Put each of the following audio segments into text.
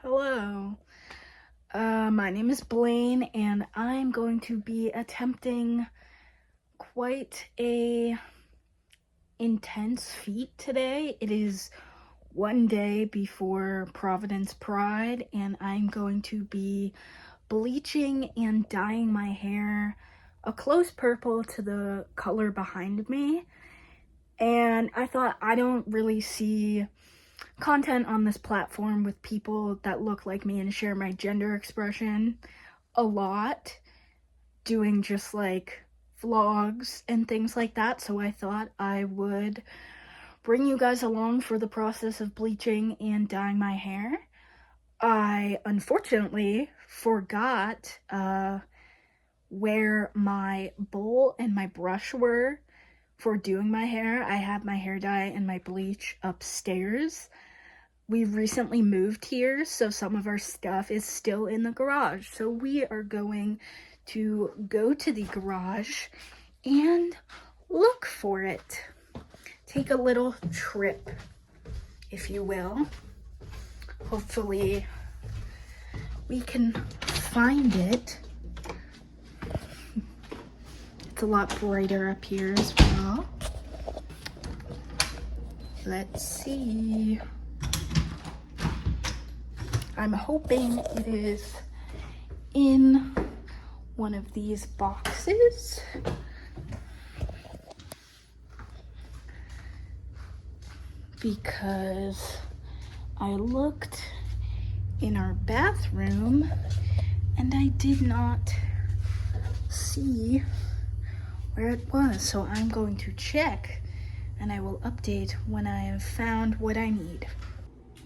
Hello, my name is Blaine, and I'm going to be attempting quite a intense feat today. It is one day before Providence Pride, and I'm going to be bleaching and dyeing my hair a close purple to the color behind me. And I thought, I don't really see content on this platform with people that look like me and share my gender expression a lot, doing just like vlogs and things like that. So I thought I would bring you guys along for the process of bleaching and dyeing my hair. I unfortunately forgot where my bowl and my brush were for doing my hair. I have my hair dye and my bleach upstairs. We recently moved here, so some of our stuff is still in the garage. So we are going to go to the garage and look for it. Take a little trip, if you will. Hopefully we can find it. It's a lot brighter up here as well. Let's see. I'm hoping it is in one of these boxes. Because I looked in our bathroom and I did not see where it was. So I'm going to check and I will update when I have found what I need.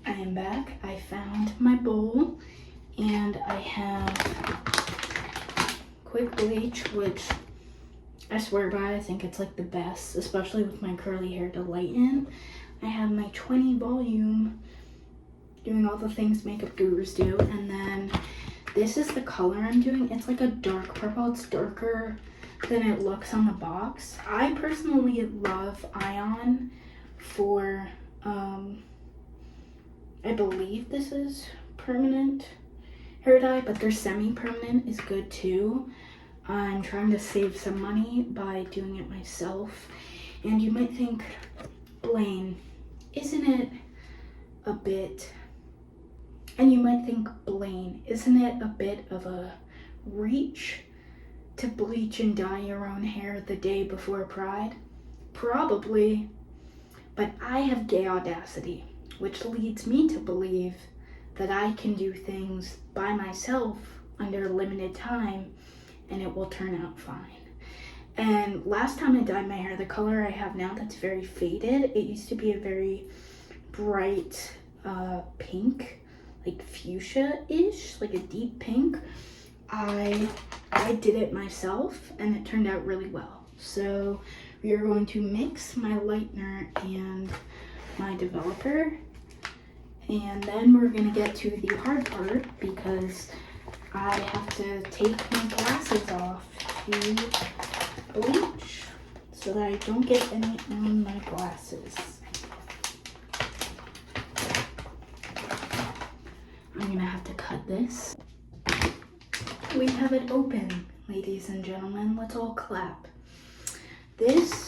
I am back. I found my bowl and I have quick bleach, which I swear by. I think it's like the best, especially with my curly hair to lighten. I have my 20 volume doing all the things makeup gurus do, and then this is the color I'm doing. It's like a dark purple. It's darker than it looks on the box. I personally love Ion for I believe this is permanent hair dye, but their semi-permanent is good too. I'm trying to save some money by doing it myself. And you might think, Blaine, isn't it a bit, and you might think, Blaine, isn't it a bit of a reach to bleach and dye your own hair the day before Pride? Probably, but I have gay audacity, which leads me to believe that I can do things by myself under limited time and it will turn out fine. And last time I dyed my hair, the color I have now that's very faded, it used to be a very bright pink, like fuchsia-ish, like a deep pink. I did it myself and it turned out really well. So we are going to mix my lightener and my developer, and then we're gonna get to the hard part because I have to take my glasses off to bleach so that I don't get any on my glasses. I'm gonna have to cut this. We have it open, ladies and gentlemen. Let's all clap. This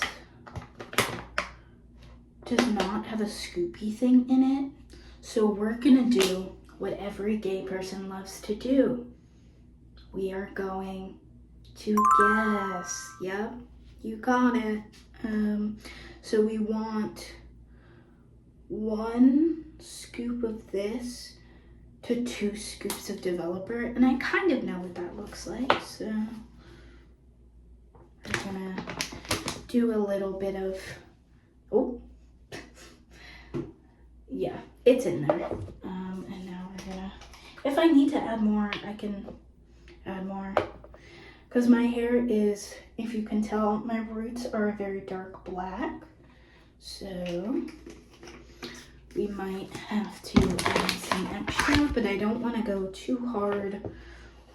does not have a scoopy thing in it, so we're gonna do what every gay person loves to do. We are going to guess. Yep, you got it. So we want 1 scoop of this to 2 scoops of developer, and I kind of know what that looks like, so I'm gonna do a little bit of, oh, yeah, it's in there. And now we're gonna, if I need to add more, I can add more, because my hair is, if you can tell, my roots are a very dark black, so we might have to add some extra, but I don't want to go too hard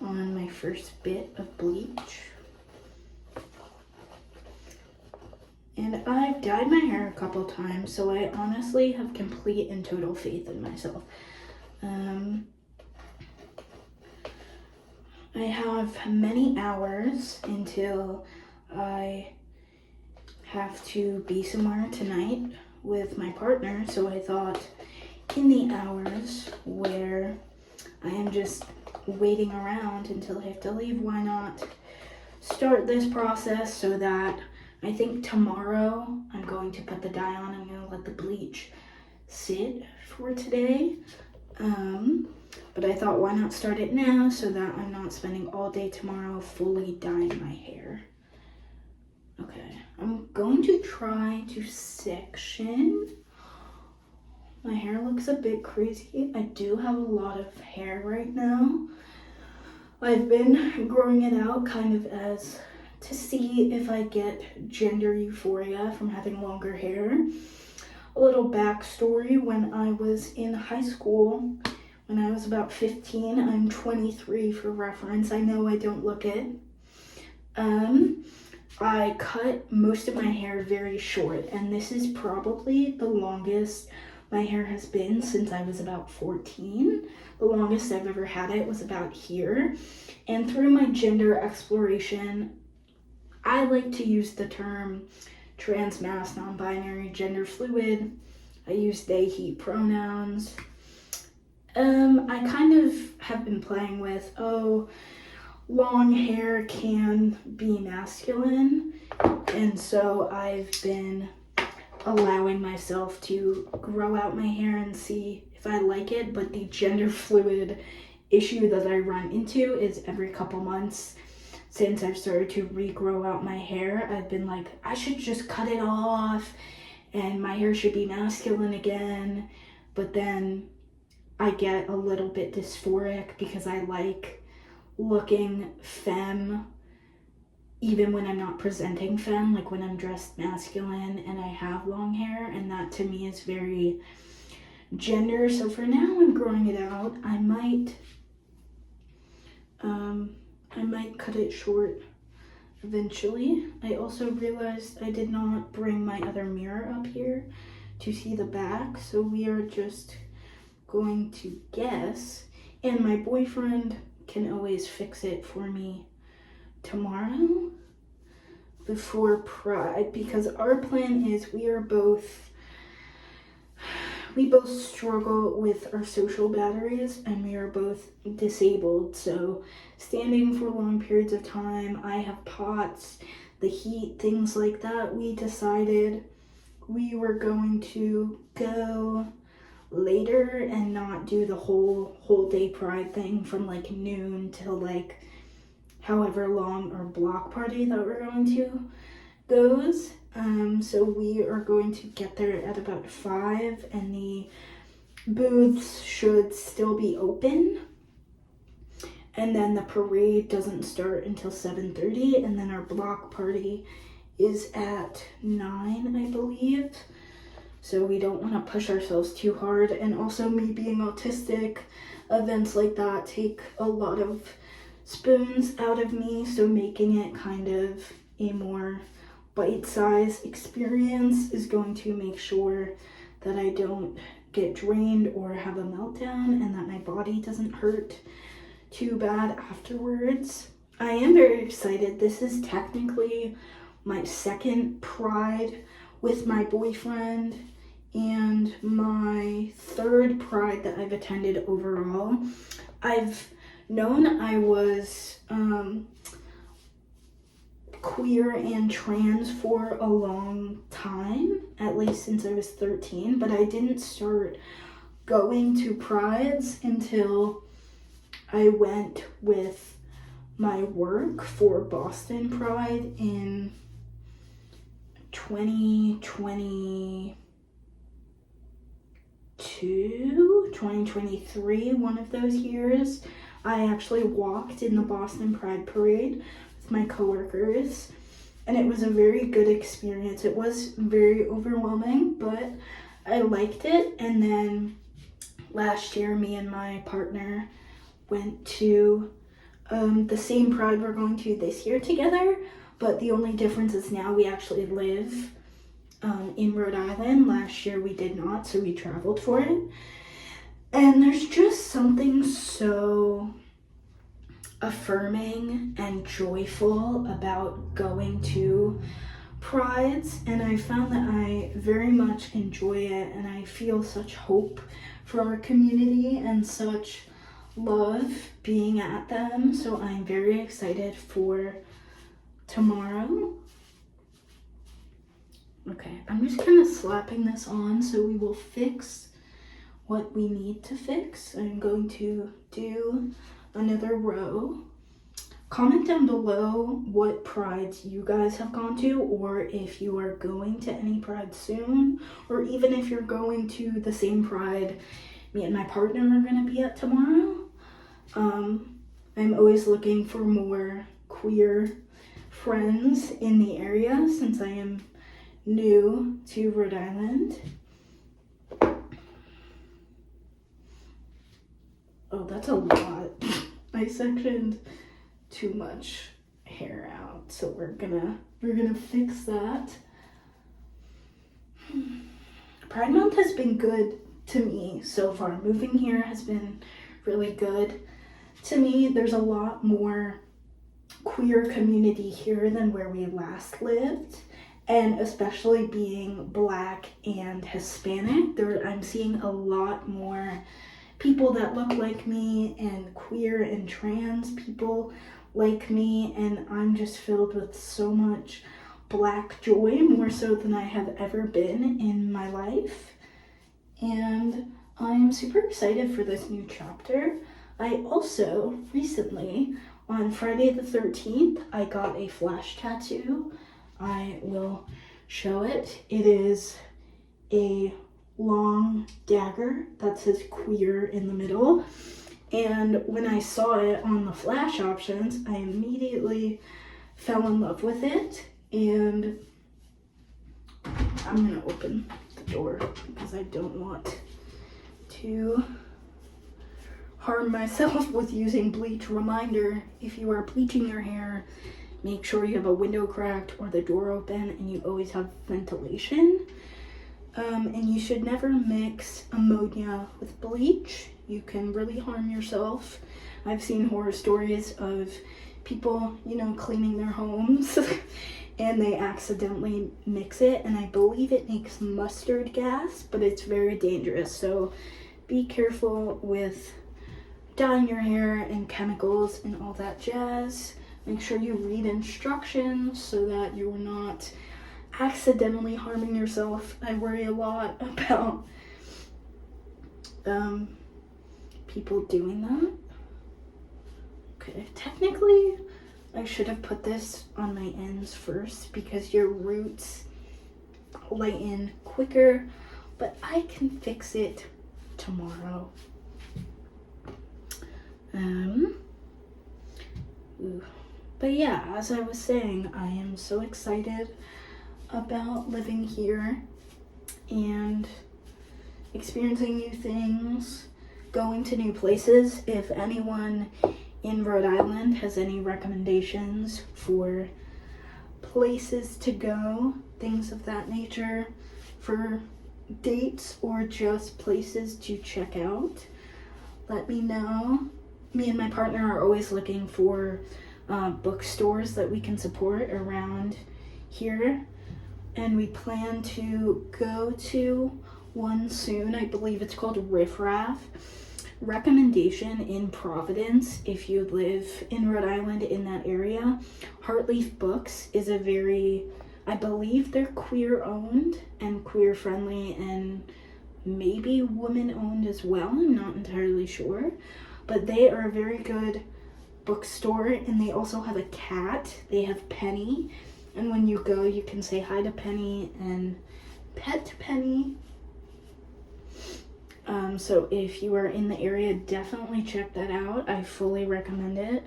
on my first bit of bleach. And I've dyed my hair a couple times, so I honestly have complete and total faith in myself. I have many hours until I have to be somewhere tonight with my partner, so I thought in the hours where I am just waiting around until I have to leave, why not start this process so that I think tomorrow I'm going to put the dye on. I'm going to let the bleach sit for today. But I thought, why not start it now so that I'm not spending all day tomorrow fully dyeing my hair. Okay, I'm going to try to section. My hair looks a bit crazy. I do have a lot of hair right now. I've been growing it out kind of as to see if I get gender euphoria from having longer hair. A little backstory: when I was in high school, when I was about 15, I'm 23 for reference. I know I don't look it. I cut most of my hair very short, and this is probably the longest my hair has been since I was about 14. The longest I've ever had it was about here. And through my gender exploration, I like to use the term trans, mass, non-binary, gender fluid. I use they, he pronouns. I kind of have been playing with, long hair can be masculine, and so I've been allowing myself to grow out my hair and see if I like it. But the gender fluid issue that I run into is every couple months since I've started to regrow out my hair, I've been like, I should just cut it off and my hair should be masculine again. But then I get a little bit dysphoric because I like looking femme even when I'm not presenting femme, like when I'm dressed masculine and I have long hair, and that to me is very gender. So for now I'm growing it out. I might cut it short eventually. I also realized I did not bring my other mirror up here to see the back, so we are just going to guess, and my boyfriend can always fix it for me tomorrow before Pride, because our plan is we both struggle with our social batteries, and we are both disabled, so standing for long periods of time, I have POTS, the heat, things like that. We decided we were going to go later and not do the whole day Pride thing from like noon till like however long our block party that we're going to goes. So we are going to get there at about 5, and the booths should still be open, and then the parade doesn't start until 7:30, and then our block party is at 9, I believe. So we don't want to push ourselves too hard, and also me being autistic, events like that take a lot of spoons out of me, so making it kind of a more bite-sized experience is going to make sure that I don't get drained or have a meltdown, and that my body doesn't hurt too bad afterwards. I am very excited. This is technically my second Pride with my boyfriend and my third Pride that I've attended overall. I've known I was queer and trans for a long time, at least since I was 13, but I didn't start going to Prides until I went with my work for Boston Pride in 2023, one of those years. I actually walked in the Boston Pride Parade with my coworkers, and it was a very good experience. It was very overwhelming, but I liked it. And then last year, me and my partner went to the same Pride we're going to this year together, but the only difference is now we actually live in Rhode Island. Last year we did not, so we traveled for it. And there's just something so affirming and joyful about going to prides, and I found that I very much enjoy it, and I feel such hope for our community and such love being at them. So I'm very excited for tomorrow. Okay, I'm just kind of slapping this on so we will fix what we need to fix. I'm going to do another row. Comment down below what prides you guys have gone to, or if you are going to any pride soon, or even if you're going to the same pride me and my partner are going to be at tomorrow. I'm always looking for more queer friends in the area since I am new to Rhode Island. Oh, that's a lot. I sectioned too much hair out, so we're gonna fix that. Pride Month has been good to me so far. Moving here has been really good to me. There's a lot more queer community here than where we last lived, and especially being Black and Hispanic, I'm seeing a lot more people that look like me and queer and trans people like me, and I'm just filled with so much Black joy, more so than I have ever been in my life. And I'm super excited for this new chapter. I also recently, on Friday the 13th, I got a flash tattoo. I will show it. It is a long dagger that says queer in the middle. And when I saw it on the flash options, I immediately fell in love with it. And I'm gonna open the door because I don't want to harm myself with using bleach. Reminder, if you are bleaching your hair, make sure you have a window cracked or the door open, and you always have ventilation. And you should never mix ammonia with bleach. You can really harm yourself. I've seen horror stories of people, cleaning their homes and they accidentally mix it, and I believe it makes mustard gas, but it's very dangerous. So be careful with dyeing your hair and chemicals and all that jazz. Make sure you read instructions so that you're not accidentally harming yourself. I worry a lot about people doing that. Okay, technically I should have put this on my ends first because your roots lighten quicker, but I can fix it tomorrow. But yeah, as I was saying, I am so excited about living here and experiencing new things, going to new places. If anyone in Rhode Island has any recommendations for places to go, things of that nature, for dates or just places to check out, let me know. Me and my partner are always looking for bookstores that we can support around here, and we plan to go to one soon. I believe it's called Riff Raff. Recommendation in Providence, if you live in Rhode Island in that area, Heartleaf Books is I believe they're queer owned and queer friendly, and maybe woman owned as well. I'm not entirely sure, but they are a very good bookstore, and they also have a cat. They have Penny, and when you go, you can say hi to Penny and pet Penny. So if you are in the area, definitely check that out. I fully recommend it.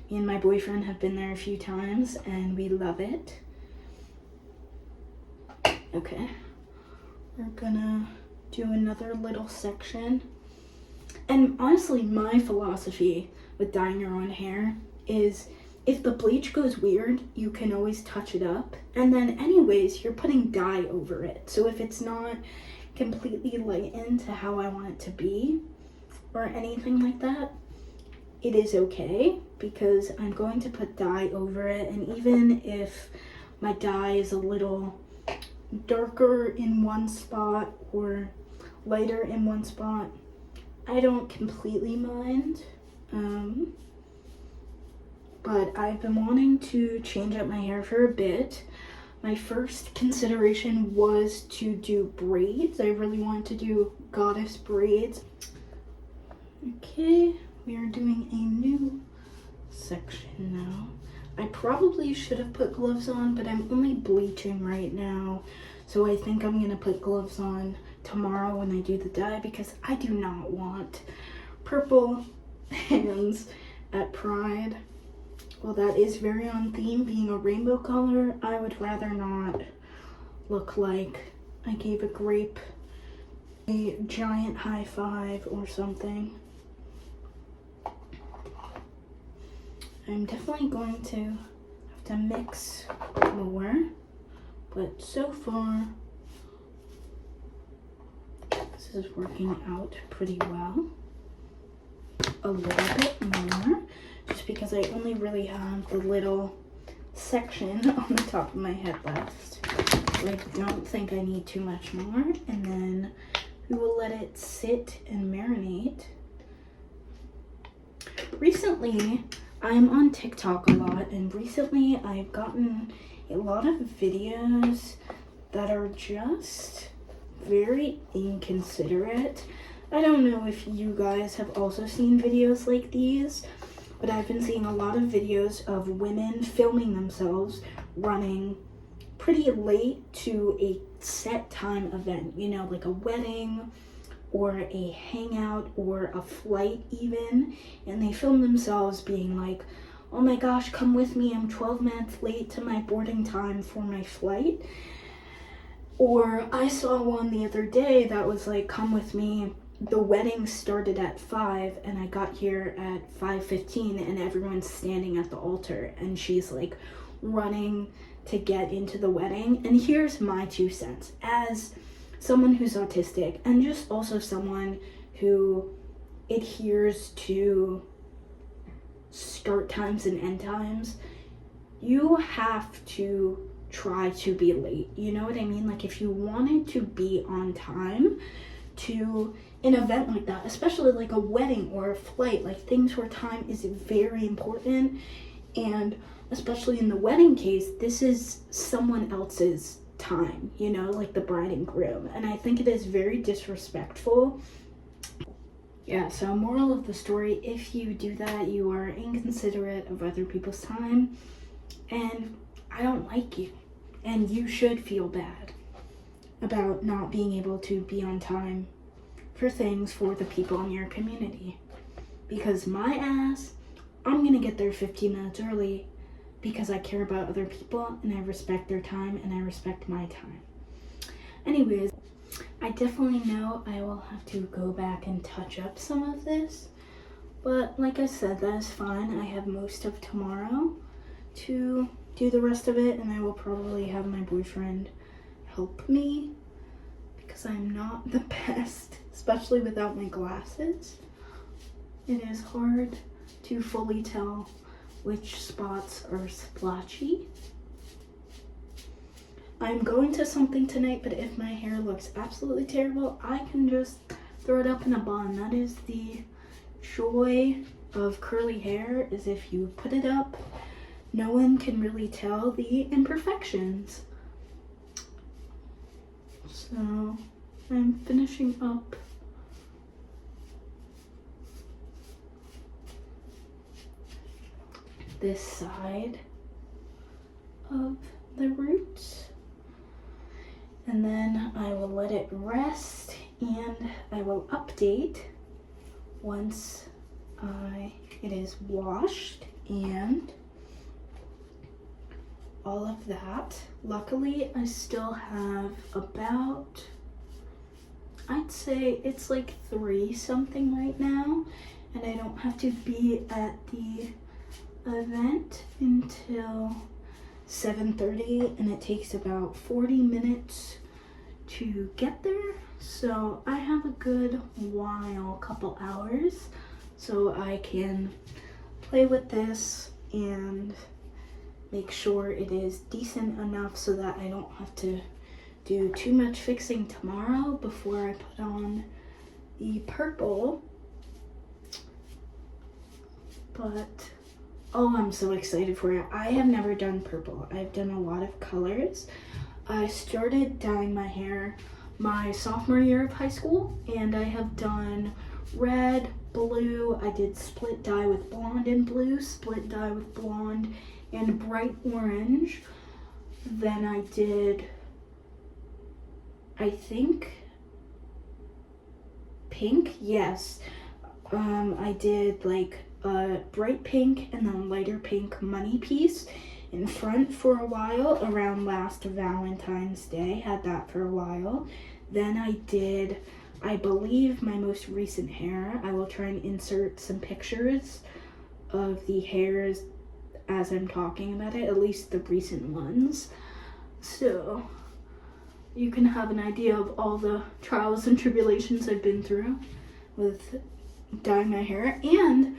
Me and my boyfriend have been there a few times and we love it. Okay, we're gonna do another little section. And honestly, my philosophy with dyeing your own hair is if the bleach goes weird, you can always touch it up. And then anyways, you're putting dye over it. So if it's not completely lightened to how I want it to be or anything like that, it is okay because I'm going to put dye over it, and even if my dye is a little darker in one spot or lighter in one spot, I don't completely mind. But I've been wanting to change up my hair for a bit. My first consideration was to do braids. I really wanted to do goddess braids. Okay, we are doing a new section now. I probably should have put gloves on, but I'm only bleaching right now. So I think I'm gonna put gloves on tomorrow when I do the dye, because I do not want purple hands at Pride. Well, that is very on theme, being a rainbow color. I would rather not look like I gave a grape a giant high five or something. I'm definitely going to have to mix more, but so far this is working out pretty well. A little bit more, just because I only really have the little section on the top of my head left. So I don't think I need too much more, and then we will let it sit and marinate. Recently, I'm on TikTok a lot, and recently I've gotten a lot of videos that are just very inconsiderate. I don't know if you guys have also seen videos like these, but I've been seeing a lot of videos of women filming themselves running pretty late to a set time event, you know, like a wedding or a hangout or a flight even, and they film themselves being like, oh my gosh, come with me, I'm 12 minutes late to my boarding time for my flight. Or I saw one the other day that was like, come with me, the wedding started at 5 and I got here at 5:15 and everyone's standing at the altar, and she's like running to get into the wedding. And here's my 2 cents as someone who's autistic, and just also someone who adheres to start times and end times. You have to try to be late, you know what I mean? Like, if you wanted to be on time to an event like that, especially like a wedding or a flight, like things where time is very important, and especially in the wedding case, this is someone else's time, you know, like the bride and groom, and I think it is very disrespectful. Yeah, so moral of the story, if you do that, you are inconsiderate of other people's time, and I don't like you, and you should feel bad about not being able to be on time for things for the people in your community, because my ass, I'm gonna get there 15 minutes early because I care about other people and I respect their time and I respect my time. Anyways, I definitely know I will have to go back and touch up some of this, but like I said, that is fine. I have most of tomorrow to do the rest of it, and I will probably have my boyfriend help me because I'm not the best, especially without my glasses. It is hard to fully tell which spots are splotchy. I'm going to something tonight, but if my hair looks absolutely terrible, I can just throw it up in a bun. That is the joy of curly hair, is if you put it up, no one can really tell the imperfections. So I'm finishing up this side of the roots, and then I will let it rest, and I will update once it is washed and all of that. Luckily, I still have about, I'd say it's like 3 something right now, and I don't have to be at the event until 7:30, and it takes about 40 minutes to get there, so I have a good while, couple hours, so I can play with this and make sure it is decent enough so that I don't have to do too much fixing tomorrow before I put on the purple. But oh, I'm so excited for it. I have never done purple. I've done a lot of colors. I started dyeing my hair my sophomore year of high school, and I have done red, blue. I did split dye with blonde and blue, split dye with blonde and bright orange. Then I did, I think, pink. Yes. I did like a bright pink and then lighter pink money piece in front for a while around last Valentine's Day. Had that for a while. Then I did, I believe, my most recent hair. I will try and insert some pictures of the hairs as I'm talking about it, at least the recent ones, so you can have an idea of all the trials and tribulations I've been through with dyeing my hair. And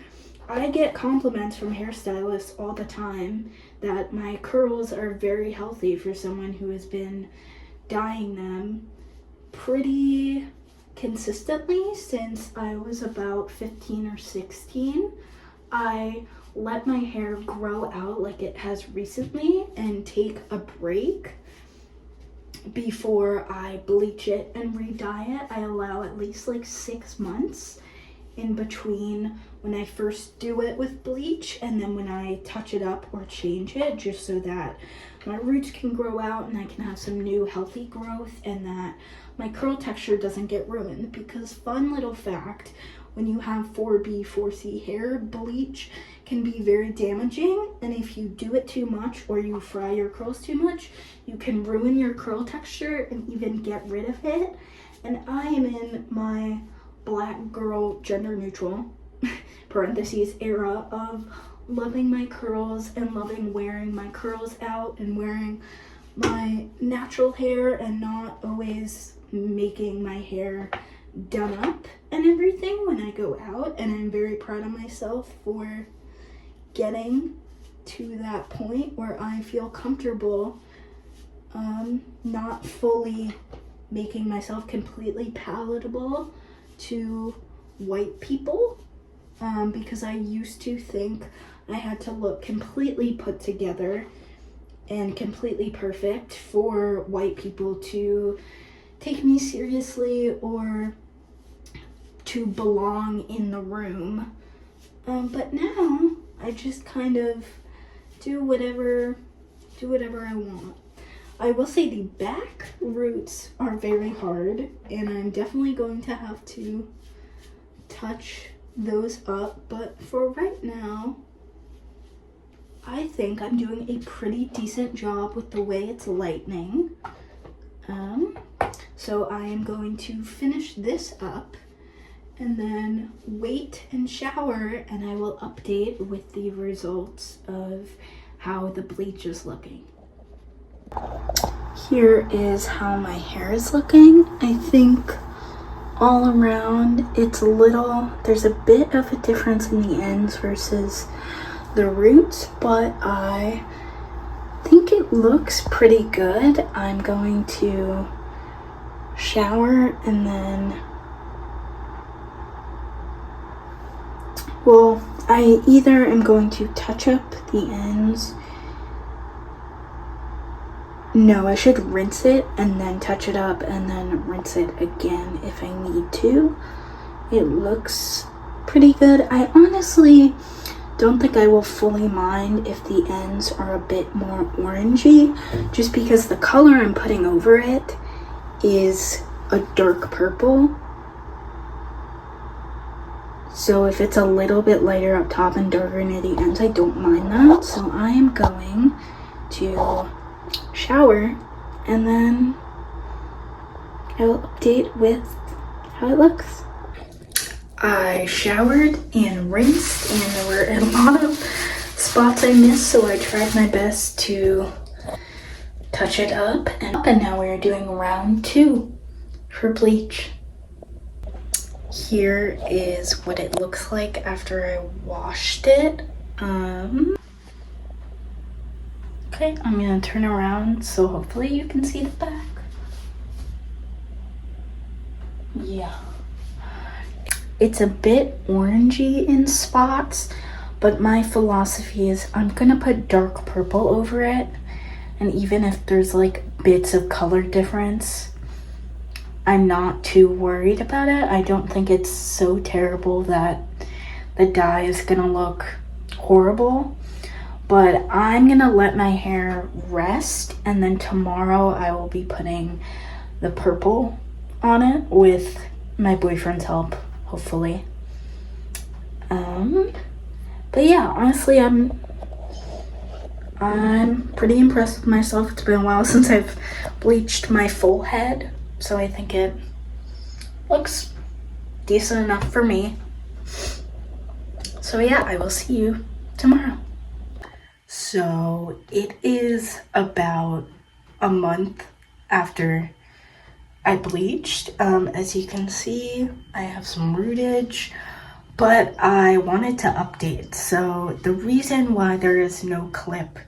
I get compliments from hairstylists all the time that my curls are very healthy for someone who has been dyeing them pretty consistently since I was about 15 or 16. I let my hair grow out like it has recently and take a break before I bleach it and re-dye it. I allow at least like 6 months in between when I first do it with bleach and then when I touch it up or change it, just so that my roots can grow out and I can have some new healthy growth and that my curl texture doesn't get ruined. Because fun little fact, when you have 4B, 4C hair, bleach can be very damaging, and if you do it too much or you fry your curls too much, you can ruin your curl texture and even get rid of it. And I am in my black girl gender neutral parentheses era of loving my curls and loving wearing my curls out and wearing my natural hair and not always making my hair done up and everything when I go out. And I'm very proud of myself for getting to that point where I feel comfortable not fully making myself completely palatable to white people, because I used to think I had to look completely put together and completely perfect for white people to take me seriously or to belong in the room. But now I just kind of do whatever I want. I will say the back roots are very hard, and I'm definitely going to have to touch those up, but for right now, I think I'm doing a pretty decent job with the way it's lightening. So I am going to finish this up and then wait and shower, and I will update with the results of how the bleach is looking. Here is how my hair is looking. I think all around it's there's a bit of a difference in the ends versus the roots, but I think it looks pretty good. I'm going to shower and then, well, I either am going to touch up the ends. No, I should rinse it and then touch it up and then rinse it again if I need to. It looks pretty good. I honestly don't think I will fully mind if the ends are a bit more orangey, just because the color I'm putting over it is a dark purple. So if it's a little bit lighter up top and darker near the ends, I don't mind that. So I am going to shower and then I will update with how it looks. I showered and rinsed, and there were a lot of spots I missed, so I tried my best to touch it up. And now we're doing round 2 for bleach. here is what it looks like after I washed it. Okay, I'm gonna turn around so hopefully you can see the back. Yeah. It's a bit orangey in spots, but my philosophy is I'm gonna put dark purple over it, and even if there's like bits of color difference, I'm not too worried about it. I don't think it's so terrible that the dye is gonna look horrible, but I'm gonna let my hair rest, and then tomorrow I will be putting the purple on it with my boyfriend's help, hopefully. But yeah, honestly, I'm pretty impressed with myself. It's been a while since I've bleached my full head, so I think it looks decent enough for me. So yeah, I will see you tomorrow. So it is about a month after I bleached. As you can see, I have some rootage, but I wanted to update. So the reason why there is no clip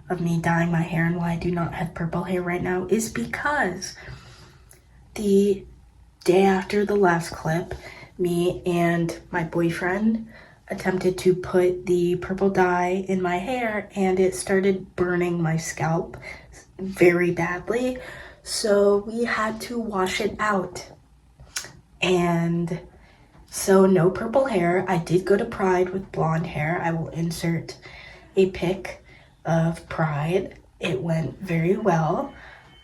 of me dyeing my hair and why I do not have purple hair right now is because the day after the last clip, me and my boyfriend attempted to put the purple dye in my hair, and it started burning my scalp very badly. So we had to wash it out. And so no purple hair. I did go to Pride with blonde hair. I will insert a pic of Pride. It went very well.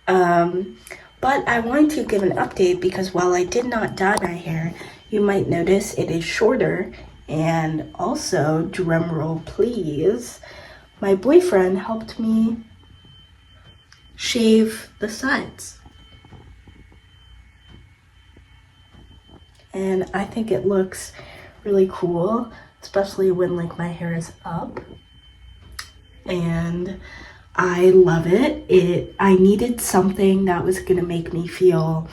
But I wanted to give an update because while I did not dye my hair, you might notice it is shorter. And also, drum roll please, my boyfriend helped me shave the sides. And I think it looks really cool, especially when like my hair is up. And I love it. I needed something that was gonna make me feel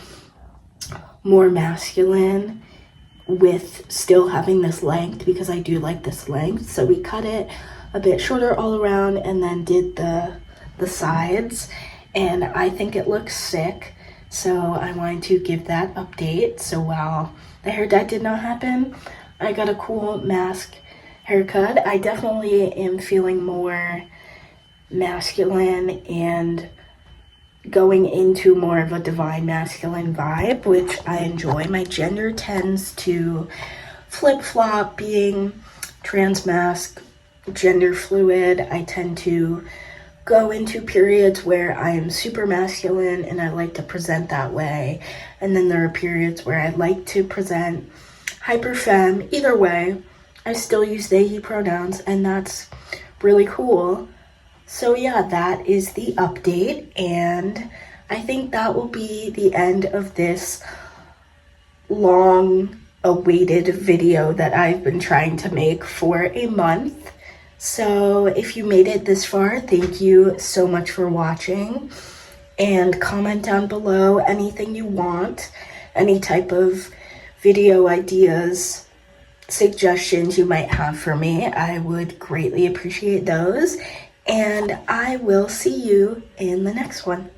more masculine with still having this length, because I do like this length. So we cut it a bit shorter all around and then did the sides, and I think it looks sick. So I wanted to give that update. So while the hair dye did not happen, I got a cool mask haircut. I definitely am feeling more masculine and going into more of a divine masculine vibe, which I enjoy. My gender tends to flip-flop, being trans masc, gender fluid. I tend to go into periods where I am super masculine and I like to present that way, and then there are periods where I like to present hyper femme. Either way, I still use they he pronouns, and that's really cool. So yeah, that is the update, and I think that will be the end of this long awaited video that I've been trying to make for a month. So if you made it this far, thank you so much for watching, and comment down below anything you want, any type of video ideas, suggestions you might have for me. I would greatly appreciate those. And I will see you in the next one.